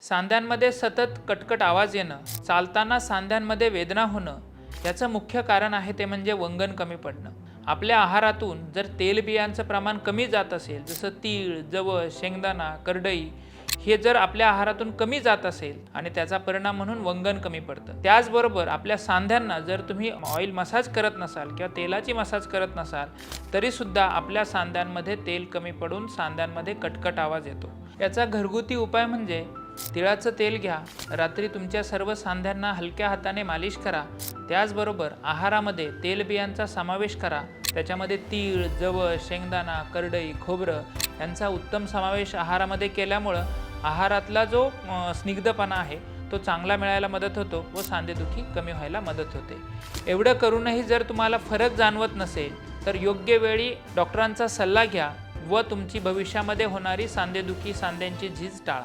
सांध्यांमध्ये सतत कटकट आवाज येणं, चालताना सांध्यांमध्ये वेदना होणं, याचं मुख्य कारण आहे ते म्हणजे वंगण कमी पडणं. आपल्या आहारातून जर तेलबियांचं प्रमाण कमी जात असेल, जसं तीळ, जवस, शेंगदाणा, करडई, हे जर आपल्या आहारातून कमी जात असेल आणि त्याचा परिणाम म्हणून वंगण कमी पडतं. त्याचबरोबर आपल्या सांध्यांना जर तुम्ही ऑइल मसाज करत नसाल किंवा तेलाची मसाज करत नसाल, तरीसुद्धा आपल्या सांध्यांमध्ये तेल कमी पडून सांध्यांमध्ये कटकट आवाज येतो. याचा घरगुती उपाय म्हणजे तिळाचं तेल घ्या, रात्री तुमच्या सर्व सांध्यांना हलक्या हाताने मालिश करा. त्याचबरोबर आहारामध्ये तेलबियांचा समावेश करा. त्याच्यामध्ये तीळ, जवस, शेंगदाणा, करडई, खोबरं यांचा उत्तम समावेश आहारामध्ये केल्यामुळं आहारातला जो स्निग्धपणा आहे तो चांगला मिळायला मदत होतो व सांधेदुखी कमी व्हायला मदत होते. एवढं करूनही जर तुम्हाला फरक जाणवत नसेल तर योग्य वेळी डॉक्टरांचा सल्ला घ्या व तुमची भविष्यामध्ये होणारी सांधेदुखी, सांध्यांची झीज टाळा.